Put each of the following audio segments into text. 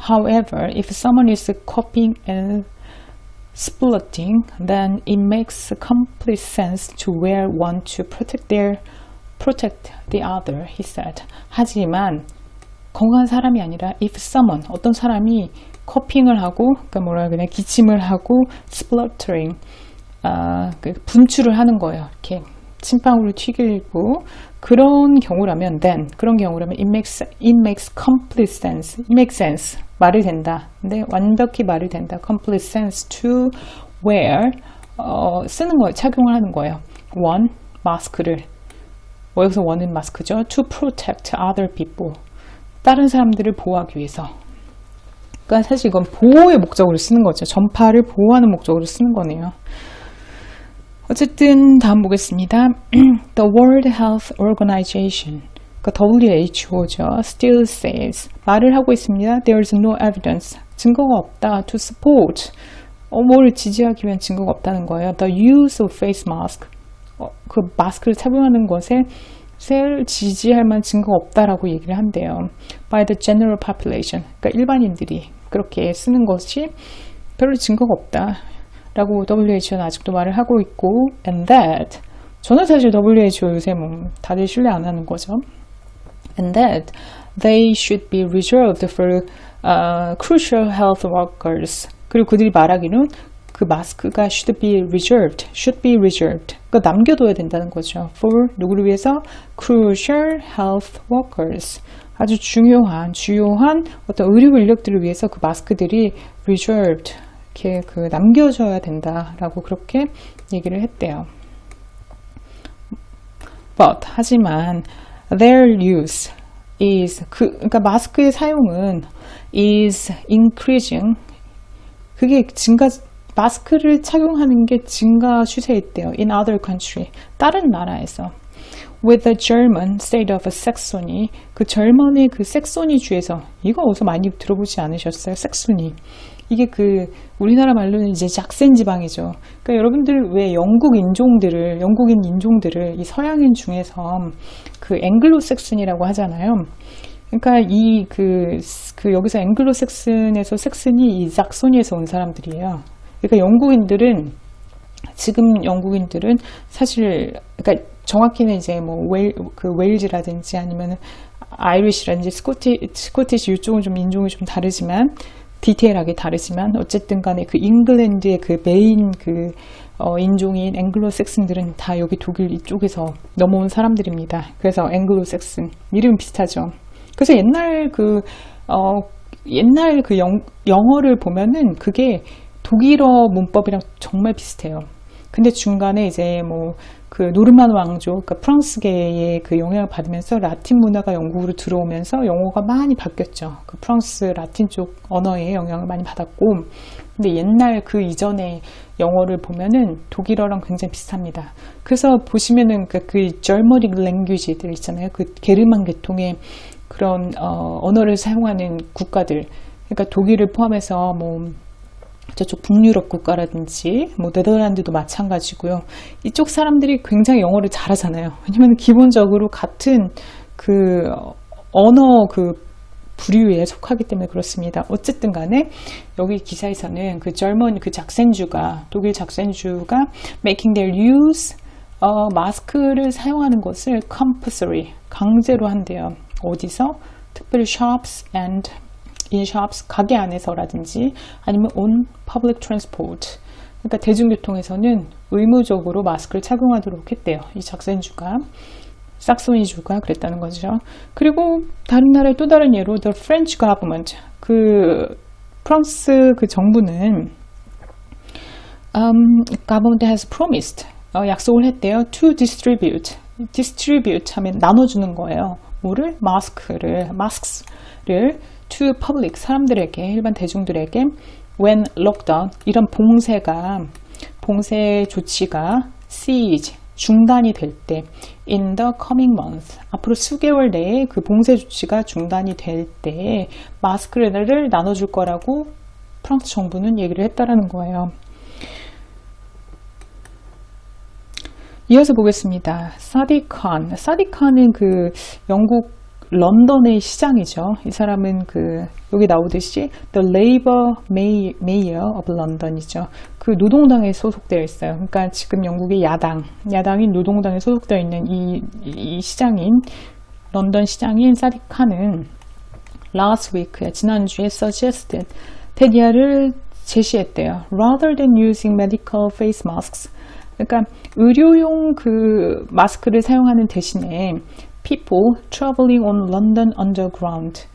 However, if someone is coughing and splutting, then it makes complete sense to wear one to protect the other, he said. 하지만 건강한 사람이 아니라 if someone, 어떤 사람이 커핑을 하고, 그러니까 뭐라 그래, 기침을 하고 spluttering, 분출을 하는 거예요. 이렇게 침방울을 튀기고 그런 경우라면 then 그런 경우라면 it makes complete sense. It makes sense. 말이 된다. 근데 완벽히 말이 된다. complete sense to wear 쓰는 거예요. 착용을 하는 거예요. one 마스크를 여기서 one은 마스크죠. to protect other people. 다른 사람들을 보호하기 위해서. 그러니까 사실 이건 보호의 목적으로 쓰는 거죠. 전파를 보호하는 목적으로 쓰는 거네요. 어쨌든 다음 보겠습니다. The World Health Organization, 그러니까 WHO죠. Still says, 말을 하고 있습니다. There is no evidence, 증거가 없다. To support, 뭐를 지지하기 위한 증거가 없다는 거예요. The use of face mask, 그 마스크를 착용하는 것에 지지할 만한 증거가 없다라고 얘기를 한대요. By the general population, 그러니까 일반인들이 그렇게 쓰는 것이 별로 증거가 없다. 라고 WHO는 아직도 말을 하고 있고 and that 저는 사실 WHO 요새 뭐 다들 신뢰 안 하는 거죠. and that they should be reserved for crucial health workers. 그리고 그들이 말하기는 그 마스크가 should be reserved. 그러니까 남겨둬야 된다는 거죠. for 누구를 위해서? crucial health workers. 아주 주요한 어떤 의료 인력들을 위해서 그 마스크들이 reserved 이렇게 남겨줘야 된다라고 그렇게 얘기를 했대요. But 하지만 their use is 그러니까 마스크의 사용은 is increasing. 그게 마스크를 착용하는 게 증가 추세에 있대요. In other country, 다른 나라에서. With the German state of Saxony, 그 절먼의 그 섹소니 주에서 이거 어디서 많이 들어보지 않으셨어요? 섹소니. 이게 우리나라 말로는 이제 작센 지방이죠. 그러니까 여러분들 왜 영국인 인종들을 이 서양인 중에서 그 앵글로색슨이라고 하잖아요. 그러니까 여기서 앵글로색슨에서 색슨이 이 작소니에서 온 사람들이에요. 그러니까 지금 영국인들은 사실, 그러니까 정확히는 이제 뭐 웨일즈라든지 아니면 아이리시라든지 스코티시 이쪽은 좀 인종이 좀 다르지만 디테일하게 다르지만 어쨌든 간에 그 잉글랜드의 그 메인 인종인 앵글로색슨들은 다 여기 독일 이쪽에서 넘어온 사람들입니다. 그래서 앵글로색슨 이름 비슷하죠. 그래서 옛날 영어를 보면은 그게 독일어 문법이랑 정말 비슷해요. 근데 중간에 이제 노르만 왕조, 그러니까 프랑스계의 그 영향을 받으면서 라틴 문화가 영국으로 들어오면서 영어가 많이 바뀌었죠. 그 프랑스 라틴 쪽 언어의 영향을 많이 받았고, 근데 옛날 그 이전의 영어를 보면은 독일어랑 굉장히 비슷합니다. 그래서 보시면은 그 Germanic language들 있잖아요. 그 게르만 계통의 그런 언어를 사용하는 국가들, 그러니까 독일을 포함해서 저쪽 북유럽 국가라든지 네덜란드도 마찬가지고요. 이쪽 사람들이 굉장히 영어를 잘하잖아요. 왜냐면 기본적으로 같은 언어 부류에 속하기 때문에 그렇습니다. 어쨌든 간에 여기 기사에서는 독일 작센주가 making their use 마스크를 사용하는 것을 compulsory 강제로 한대요. 어디서? 특별히 in shops, 가게 안에서라든지 아니면 on public transport, 그러니까 대중교통에서는 의무적으로 마스크를 착용하도록 했대요. 이 삭소니주가 그랬다는 거죠. 그리고 다른 나라의 또 다른 예로 the French government, 프랑스 정부는 government has promised, 약속을 했대요. to distribute 하면 나눠주는 거예요. 뭐를? 마스크를 to public, 사람들에게, 일반 대중들에게 when lockdown, 이런 봉쇄 조치가 cease, 중단이 될 때 in the coming month, 앞으로 수개월 내에 그 봉쇄 조치가 중단이 될 때 마스크를 나눠줄 거라고 프랑스 정부는 얘기를 했다라는 거예요. 이어서 보겠습니다. 사디칸은 영국 런던의 시장이죠. 이 사람은 여기 나오듯이 The Labour Mayor of London이죠. 그 노동당에 소속되어 있어요. 그러니까 지금 영국의 야당인 노동당에 소속되어 있는 이 시장인 런던 시장인 사딕 칸은 last week 지난주에 suggested 테디아를 제시했대요. Rather than using medical face masks. 그러니까 의료용 마스크를 사용하는 대신에 people traveling on London Underground.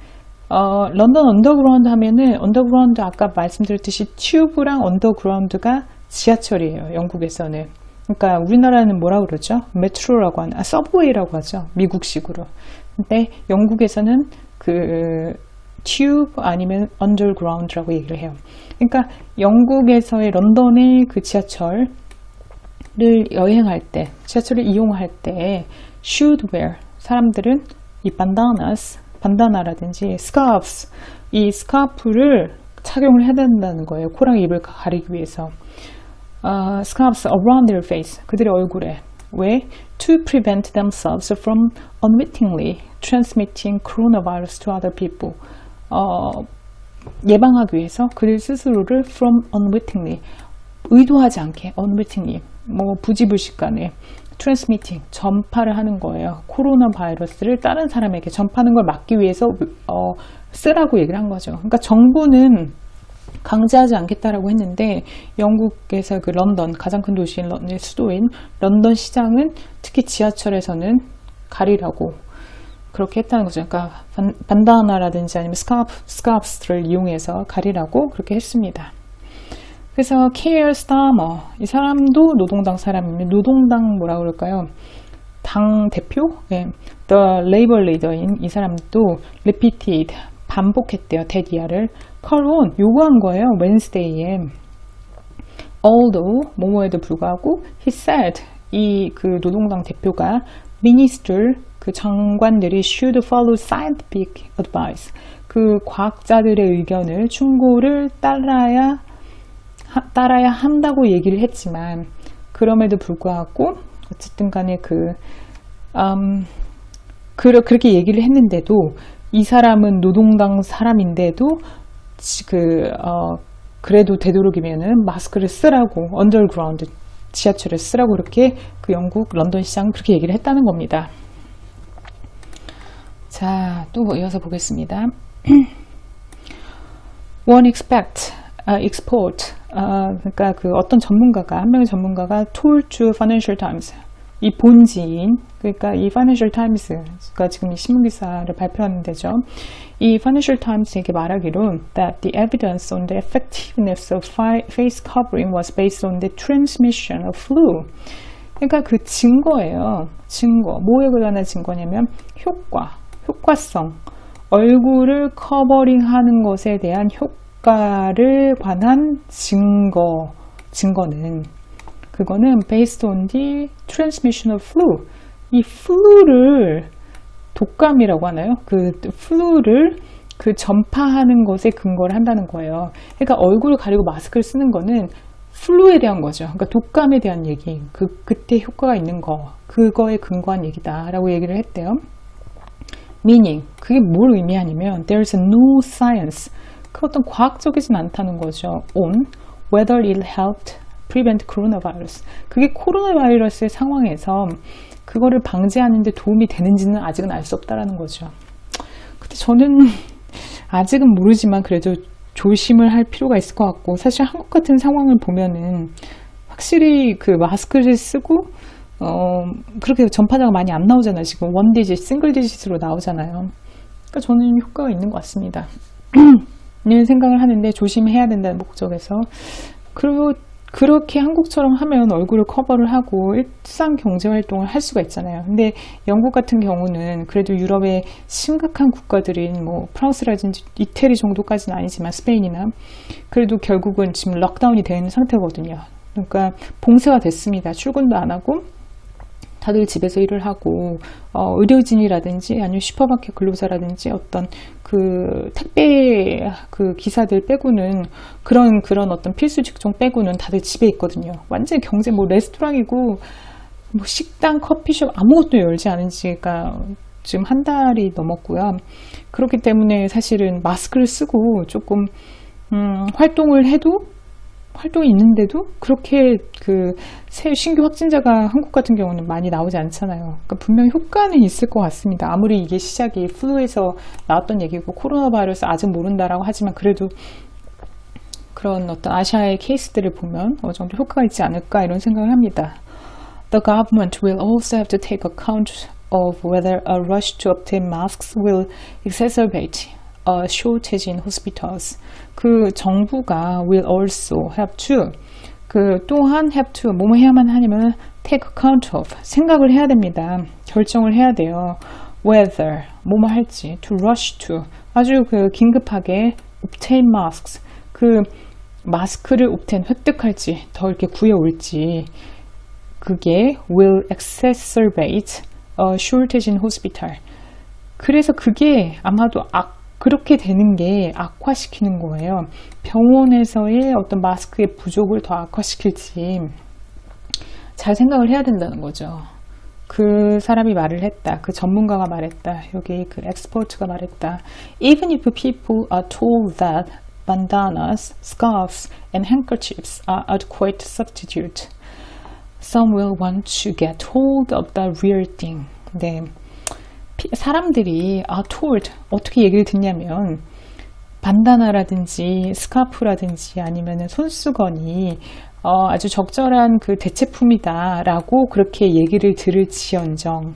런던 언더그라운드 하면은 언더그라운드 아까 말씀드렸듯이 튜브랑 언더그라운드가 지하철이에요. 영국에서는. 그러니까 우리나라는 뭐라 그러죠? 메트로라고 하는, 서브웨이라고 하죠. 미국식으로. 근데 영국에서는 튜브 아니면 언더그라운드라고 얘기를 해요. 그러니까 영국에서의 런던의 지하철을 여행할 때, 지하철을 이용할 때 should wear 사람들은 이 반다나라든지 scarves 이 스카프를 착용을 해야 된다는 거예요. 코랑 입을 가리기 위해서. Scarves around their face 그들의 얼굴에 왜? To prevent themselves from unwittingly transmitting coronavirus to other people 예방하기 위해서 그들 스스로를 from unwittingly 의도하지 않게 unwittingly 부지불식간에 transmitting 전파를 하는 거예요. 코로나 바이러스를 다른 사람에게 전파하는 걸 막기 위해서 쓰라고 얘기를 한 거죠. 그러니까 정부는 강제하지 않겠다라고 했는데 영국에서 런던 가장 큰 도시인 런던의 수도인 런던 시장은 특히 지하철에서는 가리라고 그렇게 했다는 거죠. 그러니까 반다나라든지 아니면 스카프스를 이용해서 가리라고 그렇게 했습니다. 그래서 Keir Starmer 이 사람도 노동당 사람입니다. 노동당 뭐라 그럴까요? 당 대표? 네. The Labour Leader인 이 사람도 repeated 반복했대요. 테디아를 call on 요구한 거예요. Wednesday에 although 뭐뭐에도 불구하고 he said 이 노동당 대표가 minister 장관들이 should follow scientific advice 과학자들의 의견을 충고를 따라야 한다고 얘기를 했지만 그럼에도 불구하고 어쨌든 간에 그렇게 얘기를 했는데도 이 사람은 노동당 사람인데도 그래도 되도록이면은 마스크를 쓰라고 언더그라운드 지하철에 쓰라고 그렇게 영국 런던 시장은 그렇게 얘기를 했다는 겁니다. 자, 또 이어서 보겠습니다. One export 그러니까 어떤 전문가가 한 명의 전문가가 told to Financial Times 이 본지인 그러니까 이 Financial Times가 지금 이 신문 기사를 발표하는 데죠. 이 Financial Times에게 말하기로 that the evidence on the effectiveness of face covering was based on the transmission of flu. 그러니까 증거예요. 증거 뭐에 관한 증거냐면 효과성 얼굴을 커버링하는 것에 대한 효과를 관한 증거는 그거는 based on the transmission of flu. 이 flu를 독감이라고 하나요? flu를 전파하는 것에 근거를 한다는 거예요. 그러니까 얼굴을 가리고 마스크를 쓰는 거는 플루에 대한 거죠. 그러니까 독감에 대한 얘기. 그때 효과가 있는 거. 그거에 근거한 얘기다라고 얘기를 했대요. meaning. 그게 뭘 의미하냐면 there's no science. 어떤 과학적이진 않다는 거죠. on whether it helped prevent coronavirus. 그게 코로나 바이러스의 상황에서 그거를 방지하는 데 도움이 되는지는 아직은 알 수 없다라는 거죠. 근데 저는 아직은 모르지만 그래도 조심을 할 필요가 있을 것 같고 사실 한국 같은 상황을 보면은 확실히 마스크를 쓰고 그렇게 전파자가 많이 안 나오잖아요. 지금 원디짓, 싱글디짓으로 나오잖아요. 그러니까 저는 효과가 있는 것 같습니다. 이런 생각을 하는데 조심해야 된다는 목적에서 그리고 그렇게 한국처럼 하면 얼굴을 커버를 하고 일상 경제활동을 할 수가 있잖아요. 근데 영국 같은 경우는 그래도 유럽의 심각한 국가들인 프랑스라든지 이태리 정도까지는 아니지만 스페인이나 그래도 결국은 지금 럭다운이 된 상태거든요. 그러니까 봉쇄가 됐습니다. 출근도 안 하고 다들 집에서 일을 하고 의료진이라든지 아니면 슈퍼마켓 근로자라든지 어떤 택배 기사들 빼고는 그런 어떤 필수 직종 빼고는 다들 집에 있거든요. 완전히 경제 레스토랑이고 식당, 커피숍 아무것도 열지 않은 지가 지금 한 달이 넘었고요. 그렇기 때문에 사실은 마스크를 쓰고 조금 활동이 있는데도 그렇게 새 신규 확진자가 한국 같은 경우는 많이 나오지 않잖아요. 그러니까 분명히 효과는 있을 것 같습니다. 아무리 이게 시작이 플루에서 나왔던 얘기고 코로나 바이러스 아직 모른다라고 하지만 그래도 그런 어떤 아시아의 케이스들을 보면 어느 정도 효과가 있지 않을까 이런 생각을 합니다. The government will also have to take account of whether a rush to obtain masks will exacerbate a shortage in hospitals. 그 정부가 will also have to 또한 have to 뭐뭐 해야만 하냐면 take account of 생각을 해야 됩니다. 결정을 해야 돼요. whether 뭐뭐 할지 to rush to 아주 긴급하게 obtain masks 마스크를 obtain 획득할지 더 이렇게 구해올지 그게 will exacerbate a shortage in hospital. 그래서 그게 아마도 그렇게 되는 게 악화시키는 거예요. 병원에서의 어떤 마스크의 부족을 더 악화시킬지 잘 생각을 해야 된다는 거죠. 그 사람이 말을 했다. 그 전문가가 말했다. 여기 엑스퍼트가 말했다. Even if people are told that bandanas, scarves, and handkerchiefs are adequate substitute, some will want to get hold of the real thing. 네. 사람들이 told 어떻게 얘기를 듣냐면 반다나라든지 스카프라든지 아니면 손수건이 아주 적절한 대체품이다라고 그렇게 얘기를 들을지언정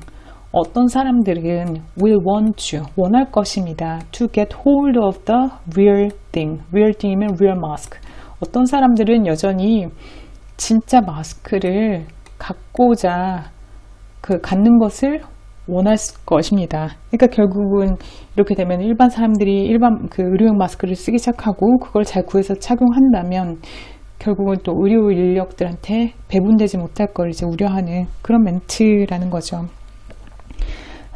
어떤 사람들은 will want to 원할 것입니다. to get hold of the real thing. real thing이면 real mask. 어떤 사람들은 여전히 진짜 마스크를 갖고자 갖는 것을 원할 것입니다. 그러니까 결국은 이렇게 되면 일반 사람들이 일반 의료용 마스크를 쓰기 시작하고 그걸 잘 구해서 착용한다면 결국은 또 의료 인력들한테 배분되지 못할 걸 이제 우려하는 그런 멘트라는 거죠.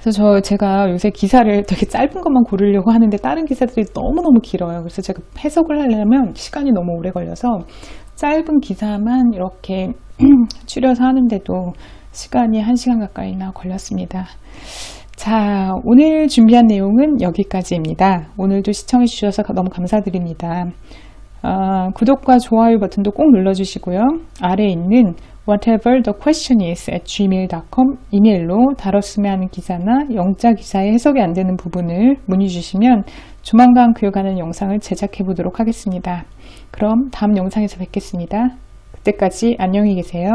그래서 제가 요새 기사를 되게 짧은 것만 고르려고 하는데 다른 기사들이 너무너무 길어요. 그래서 제가 해석을 하려면 시간이 너무 오래 걸려서 짧은 기사만 이렇게 추려서 하는데도 시간이 1시간 가까이나 걸렸습니다. 자, 오늘 준비한 내용은 여기까지입니다. 오늘도 시청해 주셔서 너무 감사드립니다. 구독과 좋아요 버튼도 꼭 눌러주시고요. 아래에 있는 whatever the question is @gmail.com 이메일로 다뤘으면 하는 기사나 영자 기사에 해석이 안 되는 부분을 문의 주시면 조만간 교육하는 영상을 제작해 보도록 하겠습니다. 그럼 다음 영상에서 뵙겠습니다. 그때까지 안녕히 계세요.